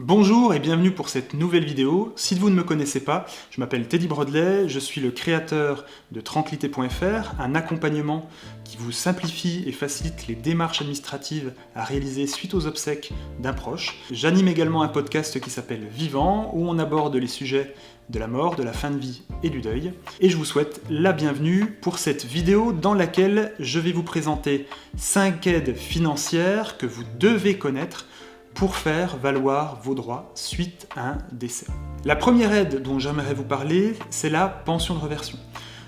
Bonjour et bienvenue pour cette nouvelle vidéo. Si vous ne me connaissez pas, je m'appelle Teddy Brodelet, je suis le créateur de tranquillité.fr, un accompagnement qui vous simplifie et facilite les démarches administratives à réaliser suite aux obsèques d'un proche. J'anime également un podcast qui s'appelle Vivant, où on aborde les sujets de la mort, de la fin de vie et du deuil. Et je vous souhaite la bienvenue pour cette vidéo dans laquelle je vais vous présenter 5 aides financières que vous devez connaître pour faire valoir vos droits suite à un décès. La première aide dont j'aimerais vous parler, c'est la pension de réversion.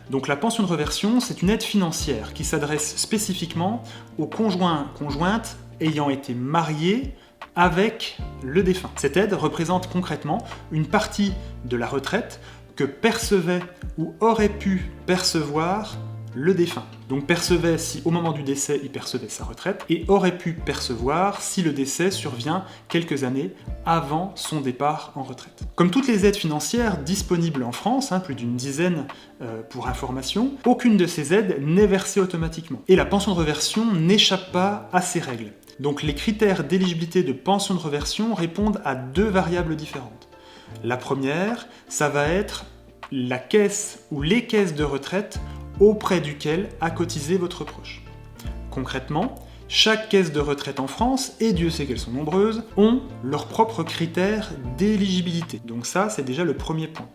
Donc la pension de réversion, c'est une aide financière qui s'adresse spécifiquement aux conjoints/conjointes ayant été mariés avec le défunt. Cette aide représente concrètement une partie de la retraite que percevait ou aurait pu percevoir le défunt. Donc percevait si au moment du décès il percevait sa retraite et aurait pu percevoir si le décès survient quelques années avant son départ en retraite. Comme toutes les aides financières disponibles en France, plus d'une dizaine pour information, aucune de ces aides n'est versée automatiquement. Et la pension de réversion n'échappe pas à ces règles. Donc les critères d'éligibilité de pension de réversion répondent à 2 variables différentes. La première, ça va être la caisse ou les caisses de retraite auprès duquel a cotisé votre proche. Concrètement, chaque caisse de retraite en France, et Dieu sait qu'elles sont nombreuses, ont leurs propres critères d'éligibilité. Donc ça, c'est déjà le premier point.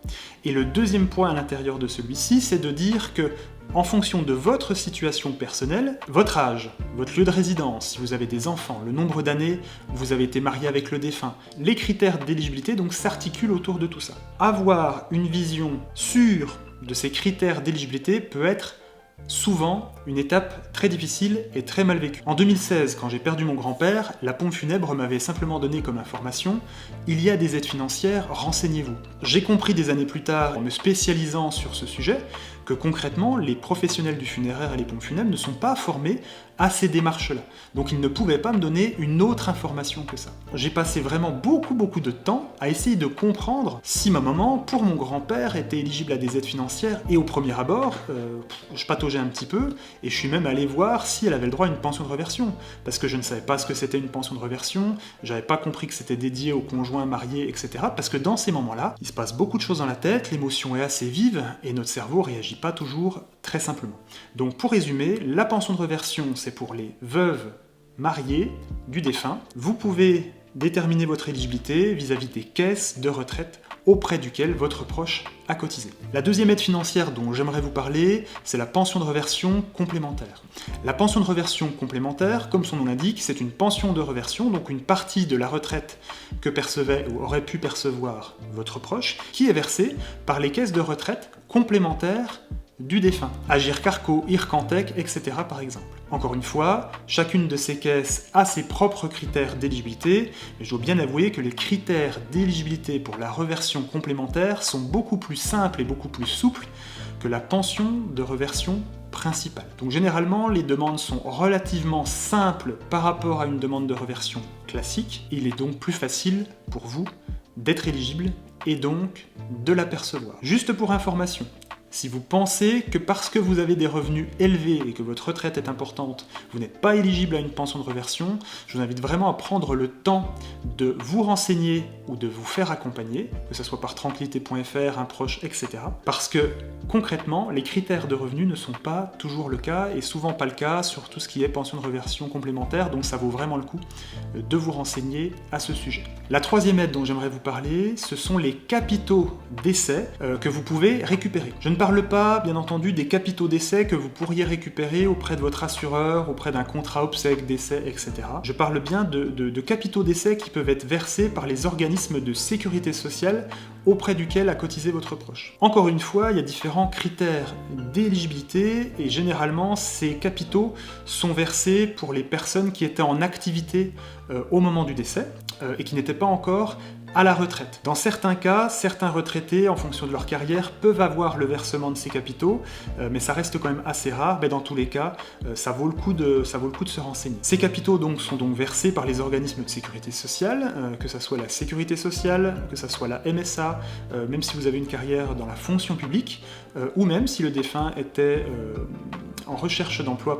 Et le deuxième point à l'intérieur de celui-ci, c'est de dire que, en fonction de votre situation personnelle, votre âge, votre lieu de résidence, si vous avez des enfants, le nombre d'années où vous avez été marié avec le défunt, les critères d'éligibilité donc s'articulent autour de tout ça. Avoir une vision sûre de ces critères d'éligibilité peut être souvent une étape très difficile et très mal vécue. En 2016, quand j'ai perdu mon grand-père, la pompe funèbre m'avait simplement donné comme information « Il y a des aides financières, renseignez-vous ». J'ai compris des années plus tard, en me spécialisant sur ce sujet, que concrètement, les professionnels du funéraire et les pompes funèbres ne sont pas formés à ces démarches-là. Donc ils ne pouvaient pas me donner une autre information que ça. J'ai passé vraiment beaucoup de temps à essayer de comprendre si ma maman, pour mon grand-père, était éligible à des aides financières, et au premier abord, je pataugeais un petit peu, et je suis même allé voir si elle avait le droit à une pension de réversion, parce que je ne savais pas ce que c'était une pension de réversion, j'avais pas compris que c'était dédié aux conjoints mariés, etc. Parce que dans ces moments-là, il se passe beaucoup de choses dans la tête, l'émotion est assez vive, et notre cerveau réagit pas toujours très simplement. Donc pour résumer, la pension de réversion, c'est pour les veuves mariées du défunt. Vous pouvez déterminer votre éligibilité vis-à-vis des caisses de retraite auprès duquel votre proche a cotisé. La deuxième aide financière dont j'aimerais vous parler, c'est la pension de réversion complémentaire. La pension de réversion complémentaire, comme son nom l'indique, c'est une pension de réversion, donc une partie de la retraite que percevait ou aurait pu percevoir votre proche, qui est versée par les caisses de retraite complémentaires du défunt, Agirc Arrco, Ircantec, etc. par exemple. Encore une fois, chacune de ces caisses a ses propres critères d'éligibilité, mais je dois bien avouer que les critères d'éligibilité pour la réversion complémentaire sont beaucoup plus simples et beaucoup plus souples que la pension de réversion principale. Donc généralement, les demandes sont relativement simples par rapport à une demande de réversion classique. Il est donc plus facile pour vous d'être éligible et donc de l'apercevoir. Juste pour information, si vous pensez que parce que vous avez des revenus élevés et que votre retraite est importante, vous n'êtes pas éligible à une pension de réversion, je vous invite vraiment à prendre le temps de vous renseigner ou de vous faire accompagner, que ce soit par tranquillité.fr, un proche, etc. Parce que concrètement, les critères de revenus ne sont pas toujours le cas et souvent pas le cas sur tout ce qui est pension de réversion complémentaire, donc ça vaut vraiment le coup de vous renseigner à ce sujet. La troisième aide dont j'aimerais vous parler, ce sont les capitaux décès que vous pouvez récupérer. Je ne parle pas, bien entendu, des capitaux décès que vous pourriez récupérer auprès de votre assureur, auprès d'un contrat obsèques, décès, etc. Je parle bien de capitaux décès qui peuvent être versés par les organismes de sécurité sociale auprès duquel a cotisé votre proche. Encore une fois, il y a différents critères d'éligibilité et généralement, ces capitaux sont versés pour les personnes qui étaient en activité au moment du décès et qui n'étaient pas encore à la retraite. Dans certains cas, certains retraités, en fonction de leur carrière, peuvent avoir le versement de ces capitaux, mais ça reste quand même assez rare. Mais dans tous les cas, ça vaut le coup de se renseigner. Ces capitaux sont donc versés par les organismes de sécurité sociale, que ce soit la sécurité sociale, que ce soit la MSA, même si vous avez une carrière dans la fonction publique, ou même si le défunt était en recherche d'emploi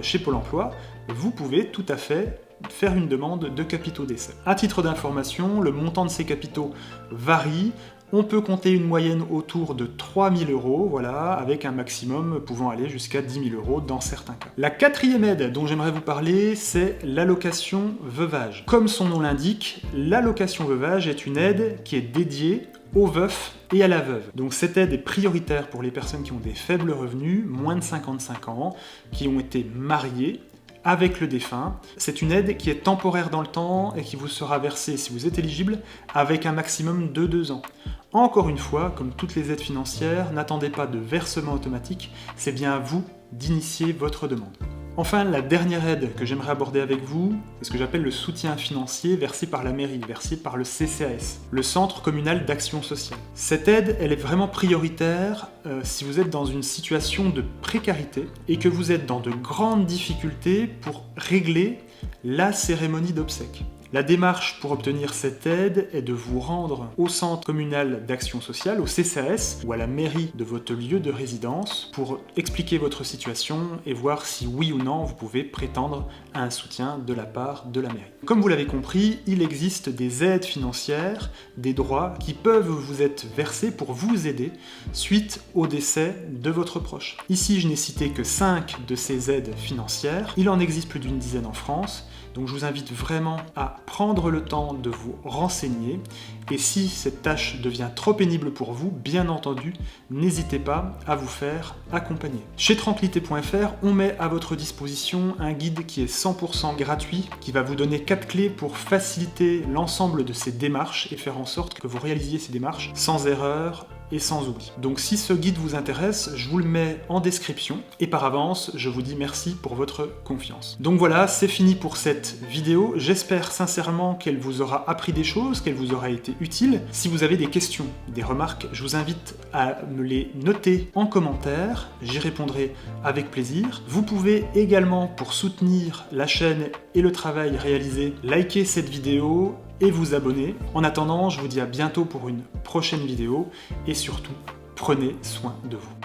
chez Pôle emploi, vous pouvez tout à fait faire une demande de capitaux d'essai. À titre d'information, le montant de ces capitaux varie. On peut compter une moyenne autour de 3 000 €, voilà, avec un maximum pouvant aller jusqu'à 10 000 € dans certains cas. La quatrième aide dont j'aimerais vous parler, c'est l'allocation veuvage. Comme son nom l'indique, l'allocation veuvage est une aide qui est dédiée aux veufs et à la veuve. Donc cette aide est prioritaire pour les personnes qui ont des faibles revenus, moins de 55 ans, qui ont été mariées avec le défunt. C'est une aide qui est temporaire dans le temps et qui vous sera versée, si vous êtes éligible, avec un maximum de 2 ans. Encore une fois, comme toutes les aides financières, n'attendez pas de versement automatique, c'est bien à vous d'initier votre demande. Enfin, la dernière aide que j'aimerais aborder avec vous, c'est ce que j'appelle le soutien financier versé par la mairie, versé par le CCAS, le Centre communal d'action sociale. Cette aide, elle est vraiment prioritaire si vous êtes dans une situation de précarité et que vous êtes dans de grandes difficultés pour régler la cérémonie d'obsèques. La démarche pour obtenir cette aide est de vous rendre au Centre communal d'action sociale, au CCAS, ou à la mairie de votre lieu de résidence pour expliquer votre situation et voir si oui ou non vous pouvez prétendre à un soutien de la part de la mairie. Comme vous l'avez compris, il existe des aides financières, des droits qui peuvent vous être versés pour vous aider suite au décès de votre proche. Ici, je n'ai cité que 5 de ces aides financières. Il en existe plus d'une dizaine en France. Donc je vous invite vraiment à prendre le temps de vous renseigner et si cette tâche devient trop pénible pour vous, bien entendu, n'hésitez pas à vous faire accompagner. Chez tranquillité.fr, on met à votre disposition un guide qui est 100% gratuit, qui va vous donner 4 clés pour faciliter l'ensemble de ces démarches et faire en sorte que vous réalisiez ces démarches sans erreur et sans oubli. Donc si ce guide vous intéresse, je vous le mets en description et par avance, je vous dis merci pour votre confiance. Donc voilà, c'est fini pour cette vidéo. J'espère sincèrement qu'elle vous aura appris des choses, qu'elle vous aura été utile. Si vous avez des questions, des remarques, je vous invite à me les noter en commentaire. J'y répondrai avec plaisir. Vous pouvez également, pour soutenir la chaîne et le travail réalisé, liker cette vidéo et vous abonner. En attendant, je vous dis à bientôt pour une prochaine vidéo et surtout, prenez soin de vous.